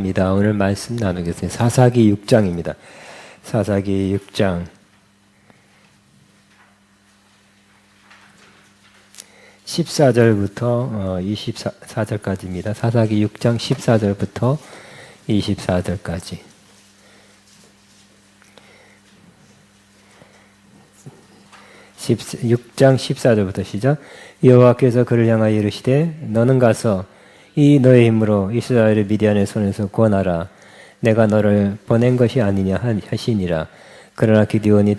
감사합니다. 오늘 말씀 나누겠습니다. 사사기 6장입니다. 사사기 6장 14절부터 24절까지입니다. 사사기 6장 14절부터 24절까지. 6장 14절부터 시작. 여호와께서 그를 향하여 이르시되 너는 가서 이 너의 힘으로 이스라엘을 미디안의 손에서 구원하라. 내가 너를 보낸 것이 아니냐 하시니라. 그러나 기드온이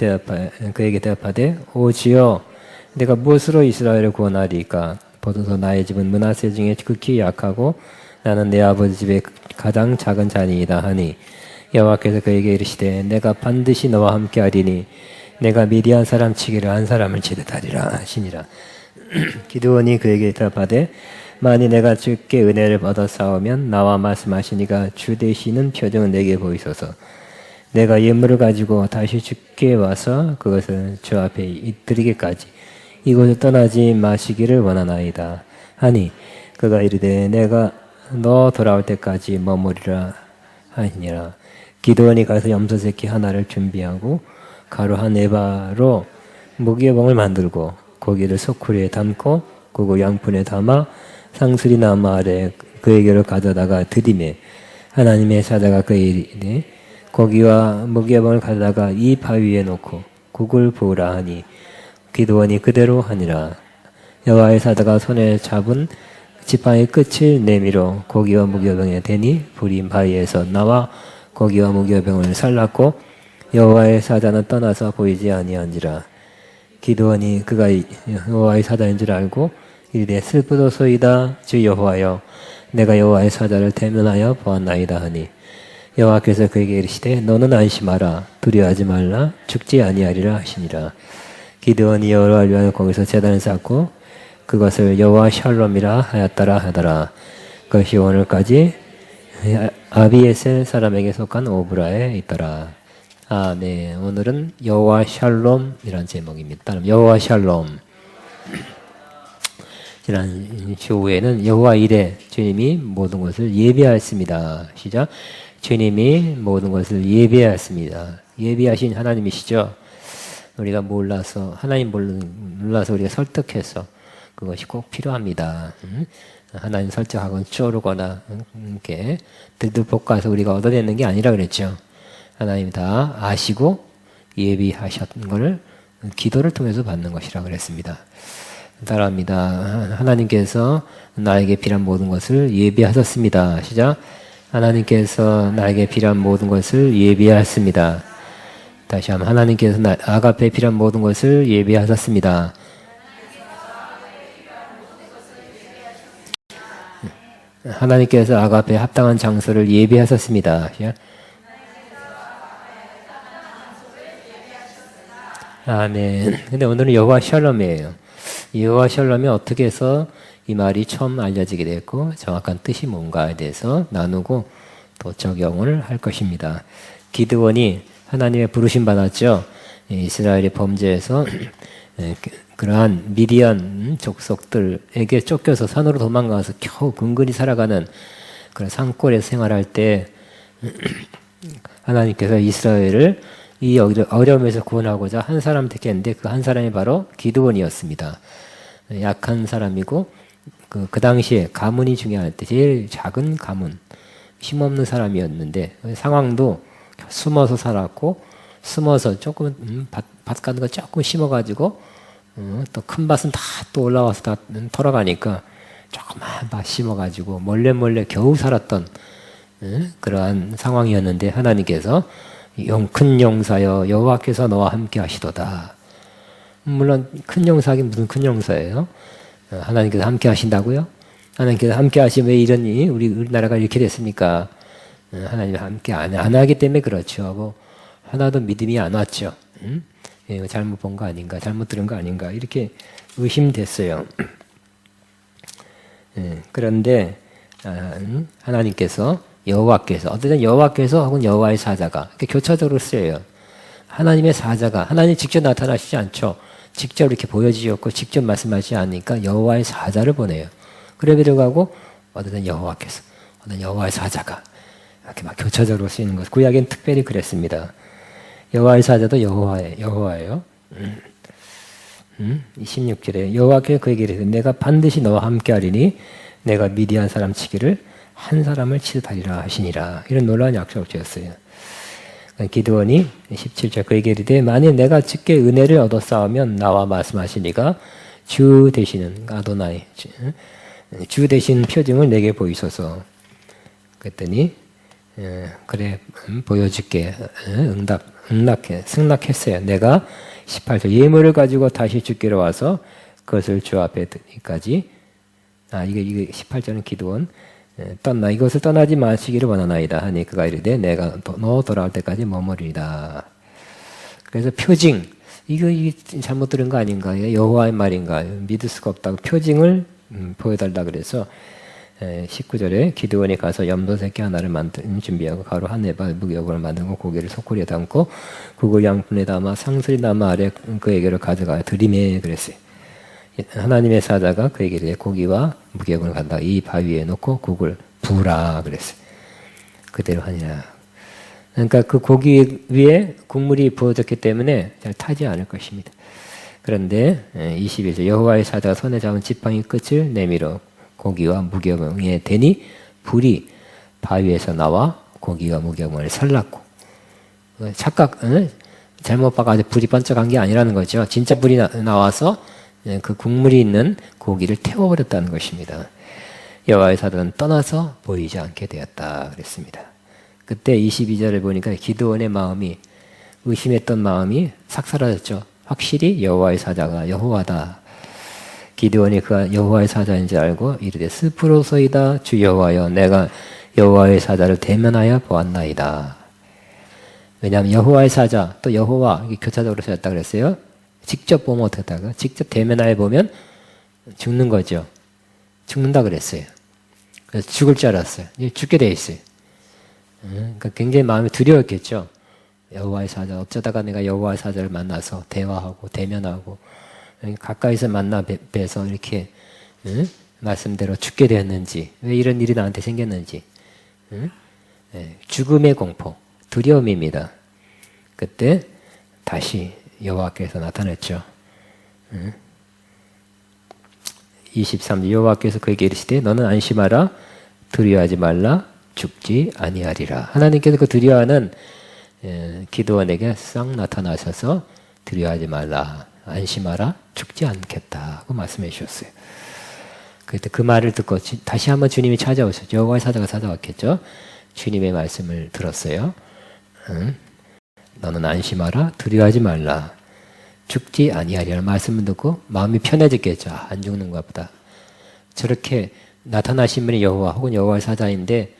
그에게 대답하되 오 주여 내가 무엇으로 이스라엘을 구원하리까? 보소서 나의 집은 므낫세 중에 극히 약하고 나는 내 아버지 집의 가장 작은 자니이다 하니 여호와께서 그에게 이르시되 내가 반드시 너와 함께하리니 내가 미디안 사람 치기를 한 사람을 치듯 하리라 하시니라. 기드온이 그에게 대답하되 만일 내가 주께 은혜를 받아 싸우면 나와 말씀하시니가 주 되시는 표정은 내게 보이소서. 내가 예물을 가지고 다시 주께 와서 그것을 주 앞에 드리기까지 이곳을 떠나지 마시기를 원하나이다 하니 그가 이르되 내가 너 돌아올 때까지 머무리라 하니라. 기드온이 가서 염소새끼 하나를 준비하고 가루 한 에바로 무기병을 만들고 고기를 소쿠리에 담고 그고 양푼에 담아 상수리 나무 아래 그에게로 가져다가 드리매 하나님의 사자가 그에게 이르되 고기와 무기병을 가져다가 이 바위에 놓고 국을 부으라 하니 기드온이 그대로 하니라. 여호와의 사자가 손에 잡은 지팡이 끝을 내밀어 고기와 무기병에 대니 불이 바위에서 나와 고기와 무기병을 살랐고 여호와의 사자는 떠나서 보이지 아니한지라. 기드온이 그가 여호와의 사자인 줄 알고 이르되 슬프도소이다 주 여호와여 내가 여호와의 사자를 대면하여 보았나이다 하니 여호와께서 그에게 이르시되 너는 안심하라 두려워하지 말라 죽지 아니하리라 하시니라. 기드온이 여호와를 위하여 거기서 제단을 쌓고 그것을 여호와 샬롬이라 하였더라 하더라. 그것이 오늘까지 아비에셀 사람에게 속한 오브라에 있더라. 네. 오늘은 여호와 샬롬이라는 제목입니다. 따르면 여호와 샬롬. 지난 주후에는 여호와 이레 주님이 모든 것을 예비하였습니다. 시작. 주님이 모든 것을 예비하였습니다. 예비하신 하나님이시죠. 우리가 몰라서 하나님 몰라서 우리가 설득해서 그것이 꼭 필요합니다. 하나님 설득하고 쪼르거나 이렇게 들들 볶아서 우리가 얻어내는 게 아니라 그랬죠. 하나님이 다 아시고 예비하셨던 것을 기도를 통해서 받는 것이라고 그랬습니다. 따라합니다. 하나님께서 나에게 필요한 모든 것을 예비하셨습니다. 시작. 하나님께서 나에게 필요한 모든 것을 예비하셨습니다. 다시 한번 하나님께서 아가페에 필요한 모든 것을 예비하셨습니다. 하나님께서 아가페에 합당한 장소를 예비하셨습니다. 시작. 아멘. 근데 오늘은 여호와 샬롬이에요. 여호와 샬롬이 어떻게 해서 이 말이 처음 알려지게 됐고 정확한 뜻이 뭔가에 대해서 나누고 또 적용을 할 것입니다. 기드온이 하나님의 부르심 받았죠. 이스라엘이 범죄해서 그러한 미디안 족속들에게 쫓겨서 산으로 도망가서 겨우 근근히 살아가는 그런 산골에서 생활할 때 하나님께서 이스라엘을 이 어려움에서 구원하고자 한 사람 택했는데 그 한 사람이 바로 기드온이었습니다. 약한 사람이고 그 당시에 가문이 중요할 때 제일 작은 가문, 힘없는 사람이었는데 상황도 숨어서 살았고 숨어서 조금 밭 같은 거 조금 심어가지고 또 큰 밭은 다 또 올라와서 다 털어가니까 조그만 밭 심어가지고 몰래 겨우 살았던 그러한 상황이었는데 하나님께서 큰 용사여 여호와께서 너와 함께 하시도다. 물론 큰 용사긴 무슨 큰 용사예요? 하나님께서 함께 하신다고요? 하나님께서 함께 하시면 왜 이러니? 우리나라가 이렇게 됐습니까? 하나님이 함께 안 하기 때문에 그렇죠. 뭐 하나도 믿음이 안 왔죠. 잘못 본 거 아닌가? 잘못 들은 거 아닌가? 이렇게 의심됐어요. 그런데 하나님께서 여호와께서 어떤 여호와께서 혹은 여호와의 사자가 이렇게 교차적으로 쓰여요. 하나님의 사자가 하나님 직접 나타나시지 않죠. 직접 이렇게 보여지지 않고 직접 말씀하시지 않으니까 여호와의 사자를 보내요. 그래 들어가고 어떤 여호와께서 어떤 여호와의 사자가 이렇게 막 교차적으로 쓰이는 것. 구약엔 특별히 그랬습니다. 여호와의 사자도 여호와예요. 16절에 여호와께서 그에게 이르시되 내가 반드시 너와 함께하리니 내가 미디안 사람 치기를 한 사람을 치듯 하리라 하시니라. 이런 놀라운 약속을 주었어요. 기드온이 17절 그에게 이르되 만일 내가 주께 은혜를 얻어 싸우면 나와 말씀하시니가 주 되시는 아도나이 주 되신 표징을 내게 보이소서. 그랬더니 그래 보여줄게. 승낙했어요. 내가 18절 예물을 가지고 다시 주께로 와서 그것을 주 앞에 드리기까지. 이게 18절은 기드온 이것을 떠나지 마시기를 원하나이다 하니 그가 이르되 내가 너 돌아올 때까지 머무리리다. 그래서 표징 이게 잘못 들은 거 아닌가? 여호와의 말인가? 믿을 수가 없다고 표징을 보여달라 그래서 19절에 기드온이 가서 염소 새끼 하나를 준비하고 가루 한 에바 무역을 만들고 고기를 소쿠리에 담고 국을 양푼에 담아 상수리 나무 아래 그에게로 가져가 드리매 그랬어요. 하나님의 사자가 그에게 이르되 고기와 무역을 간다. 이 바위에 놓고 국을 부으라 그랬어요. 그대로 하니라. 그러니까 그 고기 위에 국물이 부어졌기 때문에 잘 타지 않을 것입니다. 그런데 21절 여호와의 사자가 손에 잡은 지팡이 끝을 내밀어 고기와 무교병에 대니 불이 바위에서 나와 고기와 무교병을 살랐고 잘못 봐가지고 불이 번쩍한 게 아니라는 거죠. 진짜 불이 나와서 그 국물이 있는 고기를 태워버렸다는 것입니다. 여호와의 사자는 떠나서 보이지 않게 되었다 그랬습니다. 그때 22절을 보니까 기드온의 마음이 의심했던 마음이 싹 사라졌죠. 확실히 여호와의 사자가 여호와다. 기드온이 그가 여호와의 사자인지 알고 이르되 스프로소이다 주 여호와여 내가 여호와의 사자를 대면하여 보았나이다. 왜냐하면 여호와의 사자 또 여호와 이게 교차적으로 쓰였다 그랬어요. 직접 보면 어떻다가 직접 대면하여 보면 죽는 거죠. 죽는다 그랬어요. 그래서 죽을 줄 알았어요. 죽게 돼 있어요. 그러니까 굉장히 마음이 두려웠겠죠. 여호와의 사자 어쩌다가 내가 여호와의 사자를 만나서 대화하고 대면하고 가까이서 만나 뵈서 이렇게 말씀대로 죽게 되었는지 왜 이런 일이 나한테 생겼는지 죽음의 공포 두려움입니다. 그때 다시 여호와께서 나타났죠. 23절 여호와께서 그에게 이르시되 너는 안심하라 두려워하지 말라 죽지 아니하리라. 하나님께서 그 두려워하는 기드온에게 싹 나타나셔서 두려워하지 말라 안심하라 죽지 않겠다고 말씀해 주셨어요. 그때 그 말을 듣고 다시 한번 주님이 찾아오셨죠. 여호와의 사자가 찾아왔겠죠. 주님의 말씀을 들었어요. 너는 안심하라 두려워하지 말라 죽지 아니하리라는 말씀을 듣고 마음이 편해졌겠죠. 안 죽는가 보다. 저렇게 나타나신 분이 여호와 혹은 여호와의 사자인데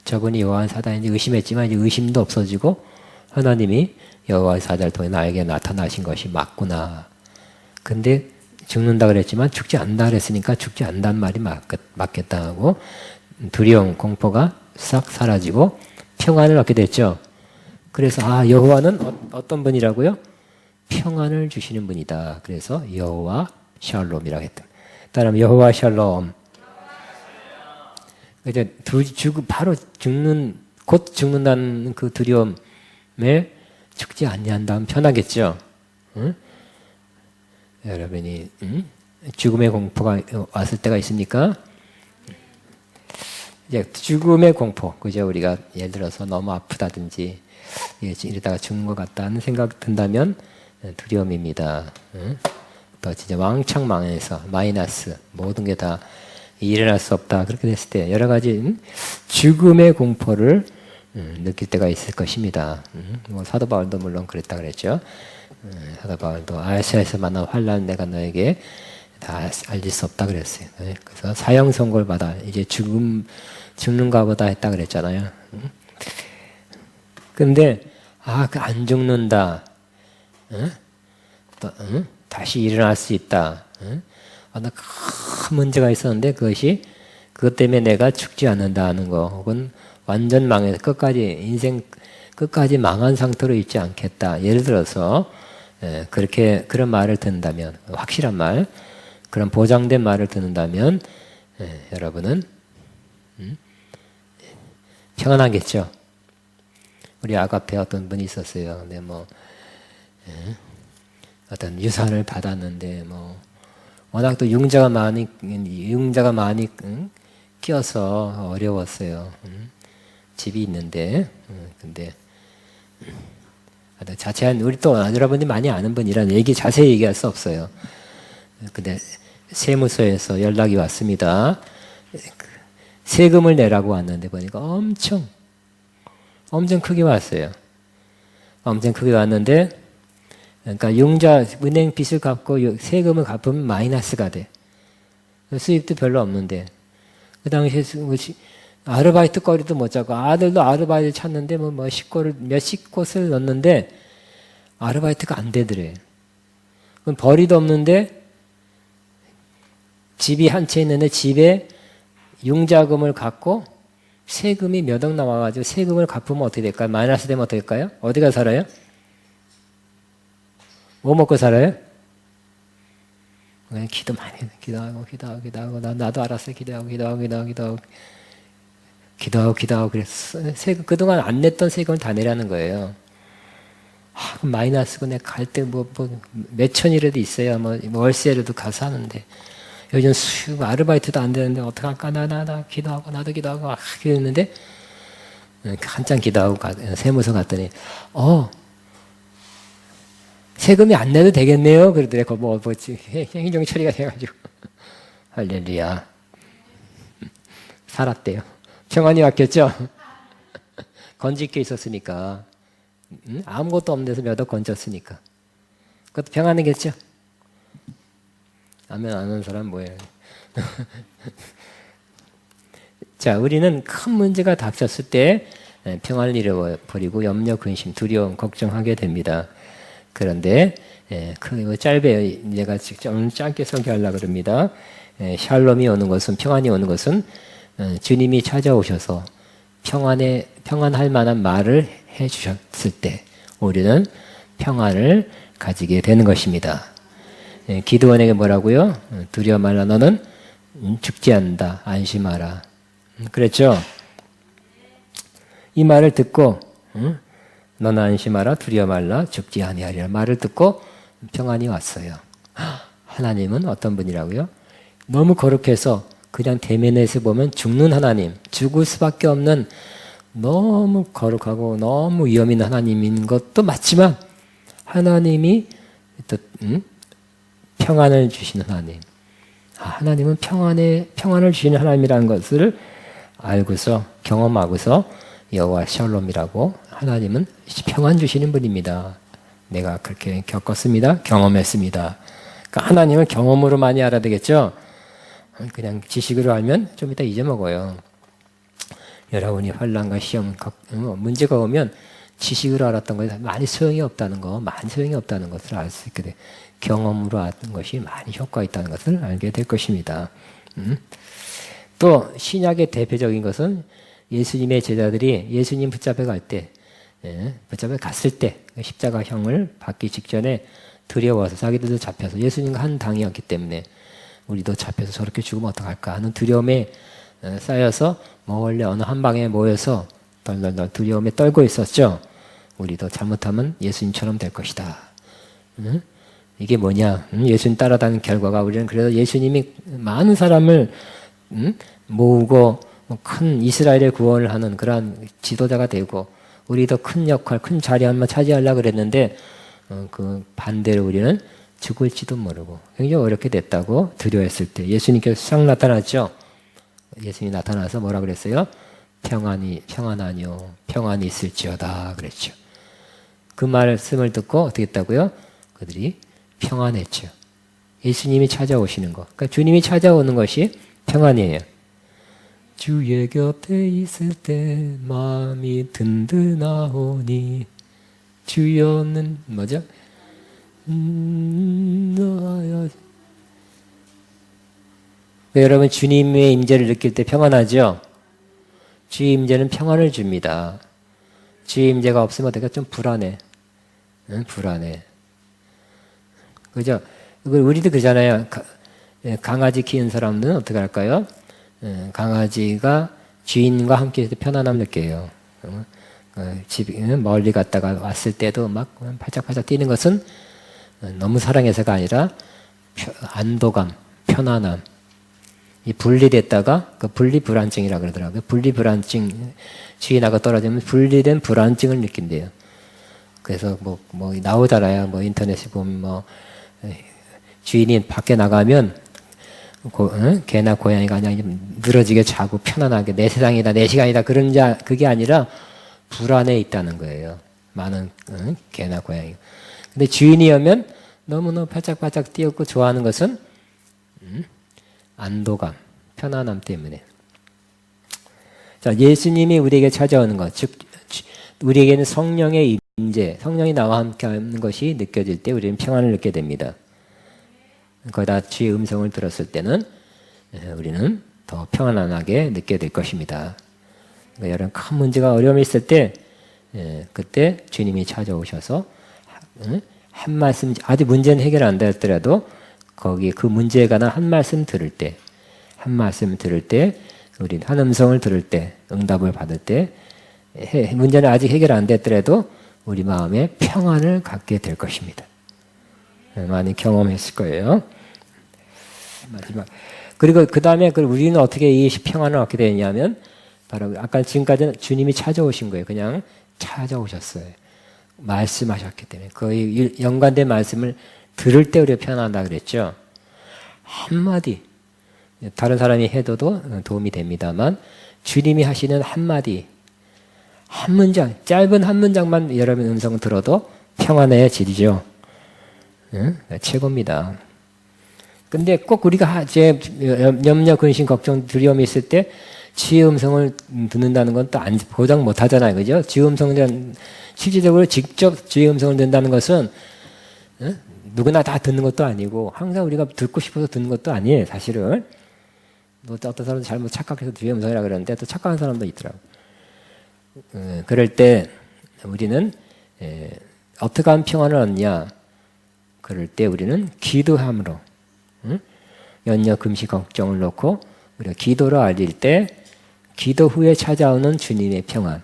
저분이 여호와의 사자인지 의심했지만 이제 의심도 없어지고 하나님이 여호와의 사자를 통해 나에게 나타나신 것이 맞구나. 근데 죽는다 그랬지만 죽지 않는다 그랬으니까 죽지 않는다는 말이 맞겠다 하고 두려움, 공포가 싹 사라지고 평안을 얻게 됐죠. 그래서 여호와는 어떤 분이라고요? 평안을 주시는 분이다. 그래서 여호와 샬롬이라고 했다. 따라하면 여호와 샬롬. 이제 바로 곧 죽는다는 그 두려움에 죽지 아니한다면 편하겠죠. 응? 여러분이 죽음의 공포가 왔을 때가 있습니까? 이제 죽음의 공포, 그죠? 우리가 예를 들어서 너무 아프다든지 이러다가 죽는 것 같다는 생각 든다면 두려움입니다. 또 진짜 왕창 망해서 마이너스 모든 게 다 일어날 수 없다 그렇게 됐을 때 여러 가지 죽음의 공포를 느낄 때가 있을 것입니다. 뭐 사도 바울도 물론 그랬다 그랬죠. 사도 바울도 아시아에서 만난 환난 내가 너에게 다 알릴 수 없다 그랬어요. 그래서 사형 선고를 받아 이제 죽는가 보다 했다 그랬잖아요. 근데 안 죽는다. 또 다시 일어날 수 있다. 나 큰 문제가 있었는데 그것 때문에 내가 죽지 않는다는 거 혹은 완전 망해서 인생 끝까지 망한 상태로 있지 않겠다. 예를 들어서 그런 말을 듣는다면 확실한 말 그런 보장된 말을 듣는다면 여러분은 평안하겠죠. 우리 아가페 어떤 분이 있었어요. 근데 어떤 유산을 받았는데 워낙 또 융자가 많이 끼어서 어려웠어요. 집이 있는데 근데 자세한 우리 또 여러분들이 많이 아는 분이라 자세히 얘기할 수 없어요. 근데 세무서에서 연락이 왔습니다. 세금을 내라고 왔는데 보니까 엄청 크게 왔어요. 엄청 크게 왔는데, 그러니까 융자 은행 빚을 갚고 세금을 갚으면 마이너스가 돼. 수입도 별로 없는데, 그 당시에 아르바이트 거리도 못 잡고 아들도 아르바이트 찾는데 몇십 곳을 넣었는데 아르바이트가 안 되더래. 그럼 벌이도 없는데 집이 한 채 있는데 집에 융자금을 갖고 세금이 몇 억 나와가지고 세금을 갚으면 어떻게 될까요? 마이너스 되면 어떻게 될까요? 어디가 살아요? 뭐 먹고 살아요? 그냥 기도 많이 해. 기도하고 나도 알았어요. 기도하고 그랬어. 세금 그동안 안 냈던 세금을 다 내라는 거예요. 그럼 마이너스고 내가 갈 때 몇 천이라도 있어야 월세라도 가서 하는데 요즘 아르바이트도 안 되는데 어떡할까? 나 기도하고 나도 기도하고 그랬는데 한참 기도하고 세무서 갔더니 세금이 안 내도 되겠네요. 그러더래. 행정 처리가 돼가지고 할렐루야. 살았대요. 평안이 왔겠죠? 건질 게 있었으니까. 아무것도 없는 데서 몇 억 건졌으니까. 그것도 평안이겠죠? 아멘 안 하는 사람 뭐예요? 자, 우리는 큰 문제가 닥쳤을 때 평안을 잃어버리고 염려, 근심, 두려움, 걱정하게 됩니다. 그런데 짧아요. 내가 좀 짧게 설교하려고 그럽니다. 샬롬이 오는 것은, 평안이 오는 것은 주님이 찾아오셔서 평안할 만한 말을 해주셨을 때 우리는 평안을 가지게 되는 것입니다. 기드온에게 뭐라고요? 두려워 말라. 너는 죽지 않는다. 안심하라. 그랬죠? 이 말을 듣고 너는 안심하라. 두려워 말라. 죽지 아니하리라. 말을 듣고 평안이 왔어요. 하나님은 어떤 분이라고요? 너무 거룩해서 그냥 대면에서 보면 죽는 하나님, 죽을 수밖에 없는 너무 거룩하고 너무 위험 있는 하나님인 것도 맞지만 하나님이 또 평안을 주시는 하나님. 하나님은 평안을 주시는 하나님이라는 것을 알고서 경험하고서 여호와 샬롬이라고 하나님은 평안 주시는 분입니다. 내가 그렇게 겪었습니다. 경험했습니다. 그러니까 하나님을 경험으로 많이 알아야 되겠죠? 그냥 지식으로 알면 좀 이따 잊어먹어요. 여러분이 환난과 시험, 문제가 오면 지식으로 알았던 것이 많이 소용이 없다는 것을 알 수 있게 돼. 경험으로 아는 것이 많이 효과가 있다는 것을 알게 될 것입니다. 또 신약의 대표적인 것은 예수님의 제자들이 예수님 붙잡혀 갔을 때 십자가형을 받기 직전에 두려워서 자기들도 잡혀서 예수님과 한 당이었기 때문에 우리도 잡혀서 저렇게 죽으면 어떡할까 하는 두려움에 쌓여서 원래 어느 한 방에 모여서 덜덜덜 두려움에 떨고 있었죠. 우리도 잘못하면 예수님처럼 될 것이다. 이게 뭐냐? 예수님 따라다니는 결과가 우리는 그래서 예수님이 많은 사람을 모으고 큰 이스라엘의 구원을 하는 그러한 지도자가 되고 우리도 큰 역할, 큰 자리 한번 차지하려고 그랬는데 그 반대로 우리는 죽을지도 모르고 굉장히 어렵게 됐다고 두려워했을 때 예수님께서 싹 나타났죠. 예수님이 나타나서 뭐라 그랬어요? 평안하니요. 평안이 있을지어다 그랬죠. 그 말씀을 듣고 어떻게 했다고요? 그들이 평안했죠. 예수님이 찾아오시는 것. 그러니까 주님이 찾아오는 것이 평안이에요. 주의 곁에 있을 때 마음이 든든하오니 주여는 뭐죠? 여러분 주님의 임재를 느낄 때 평안하죠? 주의 임재는 평안을 줍니다. 주의 임재가 없으면 어떨까? 좀 불안해. 불안해. 그죠? 우리도 그러잖아요. 강아지 키우는 사람들은 어떻게 할까요? 강아지가 주인과 함께 있을 때 편안함 느껴요. 멀리 갔다가 왔을 때도 막 팔짝팔짝 뛰는 것은 너무 사랑해서가 아니라 안도감, 편안함. 이 분리됐다가 그 분리불안증이라 그러더라고요. 분리불안증, 주인하고 떨어지면 분리된 불안증을 느낀대요. 그래서 뭐 나오잖아요. 뭐 인터넷에 보면 주인이 밖에 나가면 개나 고양이가 그냥 늘어지게 자고 편안하게 내 세상이다, 내 시간이다 그게 아니라 불안에 있다는 거예요. 많은 개나 고양이. 근데 주인이 오면 너무너무 바짝바짝 뛰었고 좋아하는 것은 안도감, 편안함 때문에. 자, 예수님이 우리에게 찾아오는 것, 즉 우리에게는 성령의 임재, 성령이 나와 함께하는 것이 느껴질 때 우리는 평안을 느끼게 됩니다. 거기다 주의 음성을 들었을 때는 우리는 더 평안하게 느끼게 될 것입니다. 그러니까 여러분 큰 문제가 어려움이 있을 때 그때 주님이 찾아오셔서 한 말씀, 아직 문제는 해결 안 되었더라도 거기 그 문제에 관한 한 말씀 들을 때, 우리 한 음성을 들을 때, 응답을 받을 때 문제는 아직 해결 안 됐더라도 우리 마음에 평안을 갖게 될 것입니다. 많이 경험했을 거예요. 마지막. 그리고 그 다음에 우리는 어떻게 이 평안을 얻게 되냐면 바로 아까 지금까지는 주님이 찾아오신 거예요. 그냥 찾아오셨어요. 말씀하셨기 때문에 거의 연관된 말씀을 들을 때 우리가 편안하다 그랬죠. 한마디 다른 사람이 해도 도움이 됩니다만 주님이 하시는 한마디 한 문장 짧은 한 문장만 여러분 음성 들어도 평안해지죠. 최고입니다. 근데 꼭 우리가 염려, 근심, 걱정, 두려움이 있을 때 주의 음성을 듣는다는 건 또 보장 못 하잖아요. 그죠? 주의 음성은 실질적으로 직접 주의 음성을 듣는다는 것은 누구나 다 듣는 것도 아니고 항상 우리가 듣고 싶어서 듣는 것도 아니에요. 사실은. 어떤 사람은 잘못 착각해서 주의 음성이라 그러는데 또 착각한 사람도 있더라고. 그럴 때 우리는 어떻게 하면 평안을 얻냐? 그럴 때 우리는 기도함으로 염려, 금식, 걱정을 놓고 우리가 기도로 알릴 때 기도 후에 찾아오는 주님의 평안.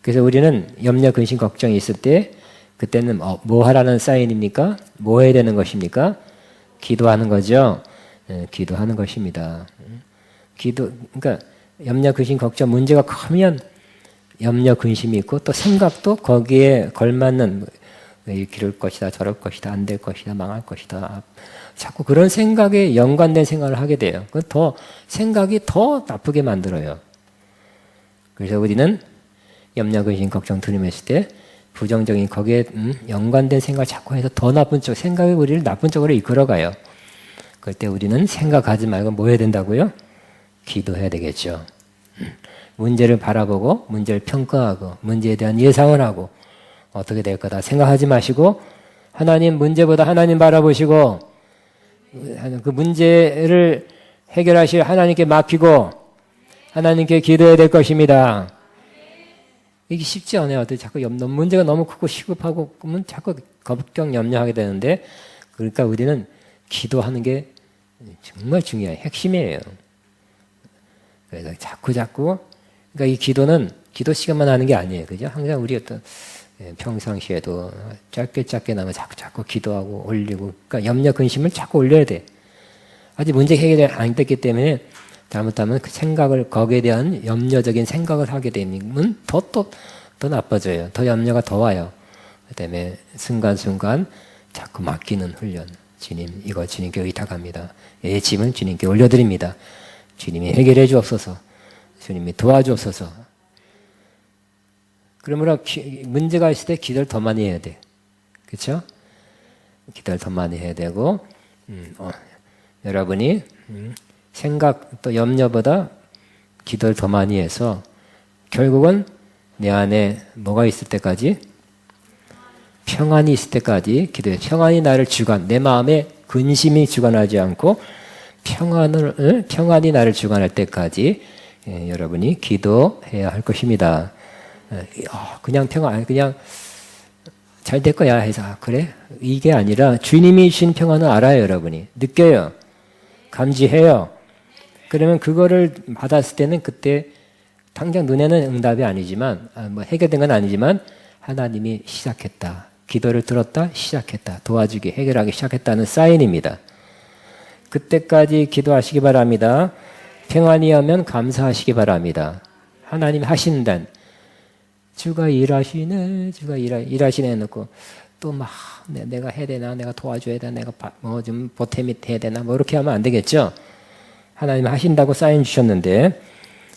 그래서 우리는 염려, 근심, 걱정이 있을 때 그때는 뭐 하라는 사인입니까? 뭐 해야 되는 것입니까? 기도하는 거죠. 기도하는 것입니다. 그러니까 염려, 근심, 걱정 문제가 크면 염려, 근심이 있고 또 생각도 거기에 걸맞는 이럴 것이다, 저럴 것이다, 안 될 것이다, 망할 것이다. 자꾸 그런 생각에 연관된 생각을 하게 돼요. 더 생각이 더 나쁘게 만들어요. 그래서 우리는 염려, 근심, 걱정 들으면서 때 부정적인 거기에 연관된 생각을 자꾸 해서 더 나쁜 쪽 생각이 우리를 나쁜 쪽으로 이끌어가요. 그럴 때 우리는 생각하지 말고 뭐 해야 된다고요? 기도해야 되겠죠. 문제를 바라보고 문제를 평가하고 문제에 대한 예상을 하고 어떻게 될 거다 생각하지 마시고 하나님 문제보다 하나님 바라보시고 그 문제를 해결하실 하나님께 맡기고 하나님께 기도해야 될 것입니다. 이게 쉽지 않아요. 자꾸 문제가 너무 크고 시급하고 그러면 자꾸 걱정 염려하게 되는데 그러니까 우리는 기도하는 게 정말 중요해요. 핵심이에요. 그래서 자꾸 그러니까 이 기도는 기도 시간만 하는 게 아니에요. 그죠? 항상 우리 어떤 평상시에도 짧게 나면 자꾸 기도하고 올리고 그러니까 염려 근심을 자꾸 올려야 돼. 아직 문제 해결이 안 됐기 때문에 잘못하면 그 생각을 거기에 대한 염려적인 생각을 하게 되면 더 나빠져요. 더 염려가 더 와요. 그다음에 순간순간 자꾸 맡기는 훈련. 주님 이거 주님께 의탁합니다. 예, 짐은 주님께 올려드립니다. 주님이 해결해 주옵소서. 주님이 도와주옵소서. 그러므로 문제가 있을 때 기도를 더 많이 해야 돼. 그렇죠? 기도를 더 많이 해야 되고 여러분이 생각 또 염려보다 기도를 더 많이 해서 결국은 내 안에 뭐가 있을 때까지 평안이 있을 때까지 기도해. 평안이 나를 내 마음에 근심이 주관하지 않고 평안이 나를 주관할 때까지 여러분이 기도해야 할 것입니다. 그냥 그냥 잘 될 거야 해서 그래? 이게 아니라 주님이 주신 평안을 알아요. 여러분이 느껴요. 감지해요. 그러면 그거를 받았을 때는 그때 당장 눈에는 응답이 아니지만, 뭐 해결된 건 아니지만, 하나님이 시작했다. 기도를 들었다, 시작했다. 도와주기, 해결하기 시작했다는 사인입니다. 그때까지 기도하시기 바랍니다. 평안이 오면 감사하시기 바랍니다. 하나님 하신단. 주가 일하시네, 주가 일하시네 해놓고, 또 막, 내가 해야 되나, 내가 도와줘야 되나, 내가 뭐 좀 보탬이 해야 되나, 뭐 이렇게 하면 안 되겠죠? 하나님 하신다고 사인 주셨는데,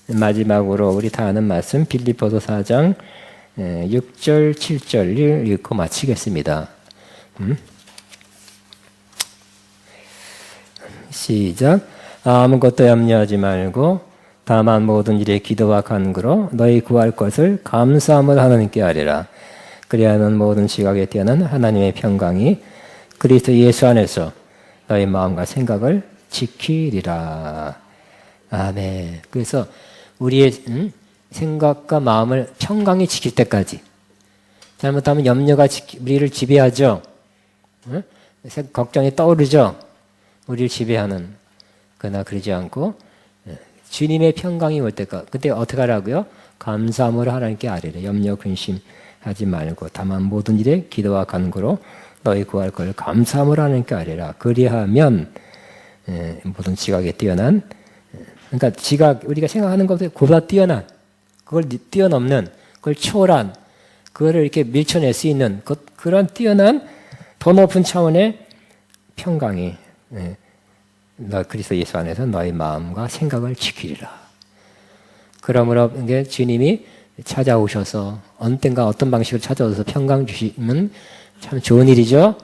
마지막으로 우리 다 아는 말씀, 빌립보서 4장 6절, 7절 읽고 마치겠습니다. 시작. 아무것도 염려하지 말고 다만 모든 일에 기도와 간구로 너희 구할 것을 감사함을 하나님께 아뢰라. 그리하면 모든 지각에 뛰어난 하나님의 평강이 그리스도 예수 안에서 너희 마음과 생각을 지키리라. 아멘. 그래서 우리의 생각과 마음을 평강히 지킬 때까지. 잘못하면 염려가 우리를 지배하죠. 걱정이 떠오르죠. 우리를 지배하는. 그러나 그러지 않고 주님의 평강이 올 때까지. 그때 어떻게 하라고요? 감사함으로 하나님께 아뢰라. 염려 근심하지 말고 다만 모든 일에 기도와 간구로 너희 구할 걸 감사함으로 하나님께 아뢰라. 그리하면 모든 지각에 뛰어난, 그러니까 지각, 우리가 생각하는 것보다 보다 뛰어난, 그걸 뛰어넘는, 그걸 초월한, 그거를 이렇게 밀쳐낼 수 있는 그런 뛰어난 더 높은 차원의 평강이 너 그리스도 예수 안에서 너희 마음과 생각을 지키리라. 그러므로 이게 주님이 찾아오셔서 언젠가 어떤 방식으로 찾아오셔서 평강 주시면 참 좋은 일이죠.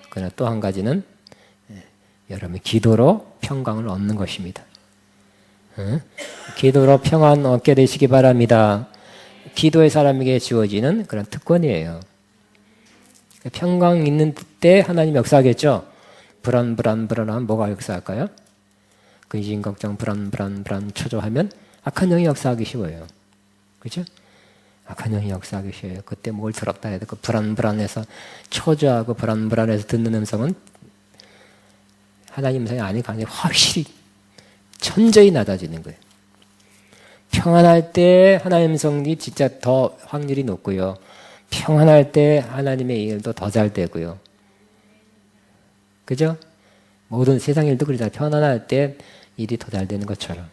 그러나 또 한 가지는 여러분 기도로 평강을 얻는 것입니다. 기도로 평안 얻게 되시기 바랍니다. 기도의 사람에게 주어지는 그런 특권이에요. 평강 있는 때 하나님 역사하겠죠. 불안하면 뭐가 역사할까요? 근심 걱정 불안 초조하면 악한 영이 역사하기 쉬워요. 그렇죠? 악한 영이 역사하기 쉬워요. 그때 뭘 들었다 해도 그 불안해서 초조하고 불안해서 듣는 음성은 하나님 음성이 아니고 확실히 천저히 낮아지는 거예요. 평안할 때 하나님 음성이 진짜 더 확률이 높고요. 평안할 때 하나님의 일도 더 잘 되고요. 그죠? 모든 세상 일도 그러잖아요. 편안할 때 일이 더 잘 되는 것처럼.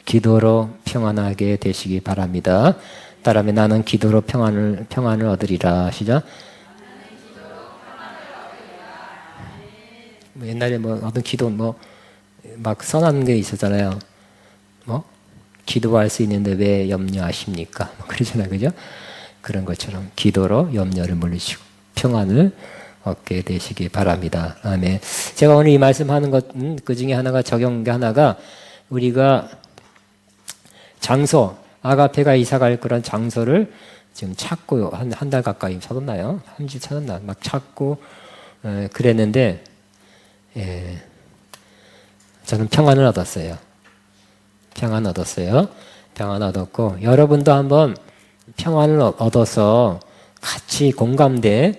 기도로 평안하게 되시기 바랍니다. 따라하면 나는 기도로 평안을 얻으리라 하시죠? 옛날에 어떤 기도 막 선한 게 있었잖아요. 기도할 수 있는데 왜 염려하십니까? 그러잖아요. 그죠? 그런 것처럼 기도로 염려를 물리치고 평안을 얻게 되시기 바랍니다. 아멘. 제가 오늘 이 말씀하는 것, 그 중에 하나가 적용된 게 하나가 우리가 장소, 아가페가 이사갈 그런 장소를 지금 찾고 한 달 가까이 찾았나요? 3주 찾았나? 막 찾고 그랬는데 저는 평안을 얻었어요. 평안 얻었고 여러분도 한번 평안을 얻어서 같이 공감대를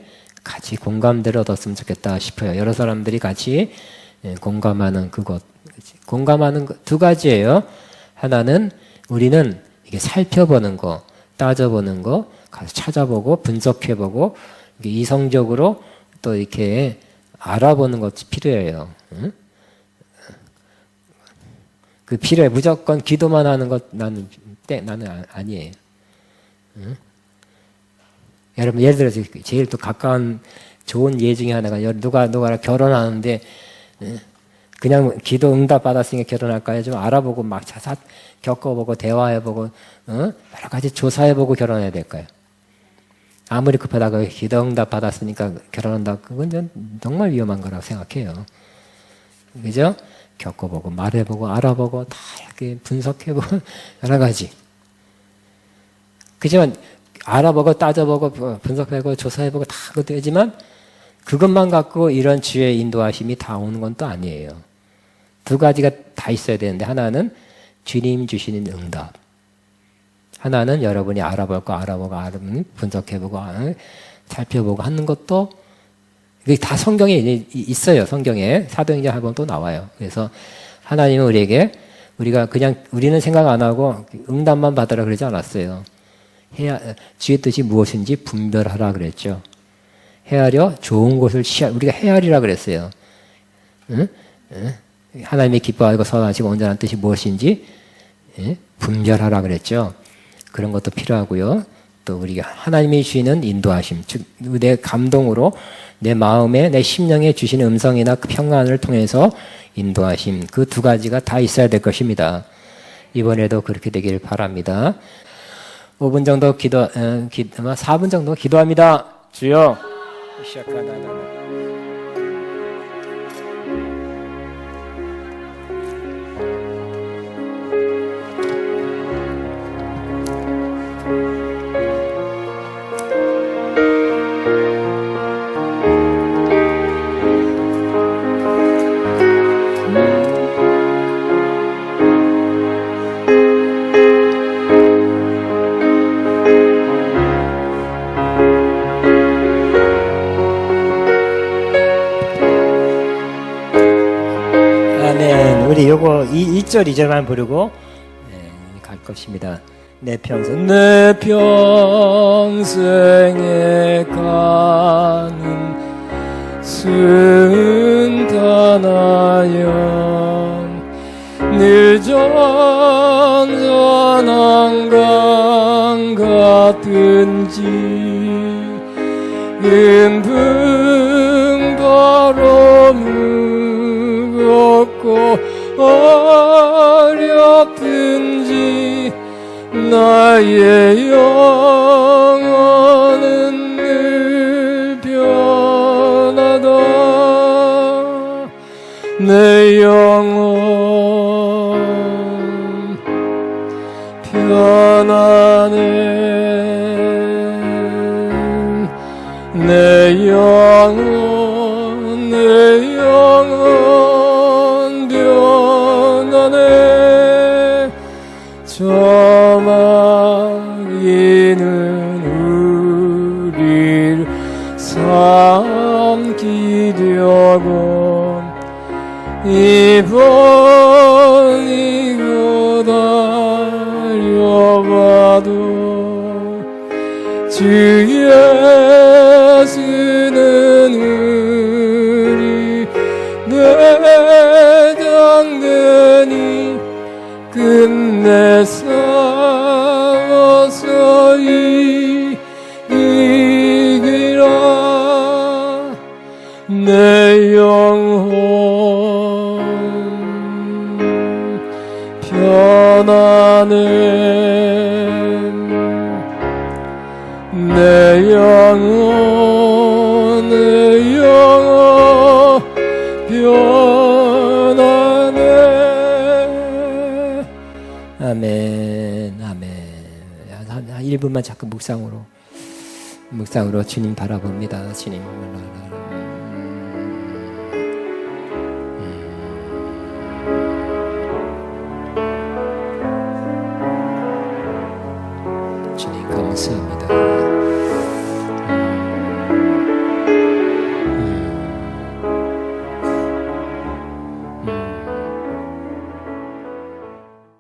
얻었으면 좋겠다 싶어요. 여러 사람들이 같이 공감하는 그것. 공감하는 두 가지예요. 하나는 우리는 이게 살펴보는 거, 따져보는 거, 가서 찾아보고 분석해보고 이게 이성적으로 또 이렇게 알아보는 것이 필요해요. 응? 그 필요해. 무조건 기도만 하는 것 나는 아니에요. 응? 여러분 예를 들어서 제일 또 가까운 좋은 예 중에 하나가 누가 결혼하는데 그냥 기도 응답 받았으니까 결혼할까요? 좀 알아보고 막 자사 겪어보고 대화해보고 여러 가지 조사해보고 결혼해야 될까요? 아무리 급하다고 기도 응답 받았으니까 결혼한다, 그건 정말 위험한 거라고 생각해요. 그죠? 겪어보고 말해보고 알아보고 다 이렇게 분석해보고 여러 가지. 그렇지만 알아보고 따져보고 분석해보고 조사해보고 다 그것도 하지만 그것만 갖고 이런 주의 인도하심이 다 오는 건 또 아니에요. 두 가지가 다 있어야 되는데 하나는 주님 주시는 응답. 하나는 여러분이 알아보고 분석해보고 살펴보고 하는 것도 이게 다 성경에 있어요. 성경에 사도행전 한번 또 나와요. 그래서 하나님은 우리가 그냥 우리는 생각 안 하고 응답만 받으라 그러지 않았어요. 주의 뜻이 무엇인지 분별하라 그랬죠. 헤아려 좋은 것을 우리가 헤아리라 그랬어요. 응? 하나님이 기뻐하고 선하시고 온전한 뜻이 무엇인지 분별하라 그랬죠. 그런 것도 필요하고요. 또 우리가 하나님이 주시는 인도하심, 즉 내 감동으로 내 마음에 내 심령에 주시는 음성이나 그 평안을 통해서 인도하심, 그 두 가지가 다 있어야 될 것입니다. 이번에도 그렇게 되길 바랍니다. 5분 정도 4분 정도 기도합니다. 주여 시작하나. 우리 요거 1절 2절만 부르고 갈 것입니다. 내 평생에 가는 순탄하여 늘 전전한 강 같은지 음풍바로 무겁고 어렵든지 나의 영혼은 늘 변하다. 내 영혼 변하네. 내 영혼 변하네. 저마귀는 우리를 삼키려고 이번이고 달려봐도 주 예수는 우리 내장되니 끝내 싸워서 이기라. 내 영혼 변하네. 내 영혼 변하네. 아멘, 아멘. 한 1분만 잠깐 묵상으로 주님 바라봅니다. 주님. 주님 감사합니다.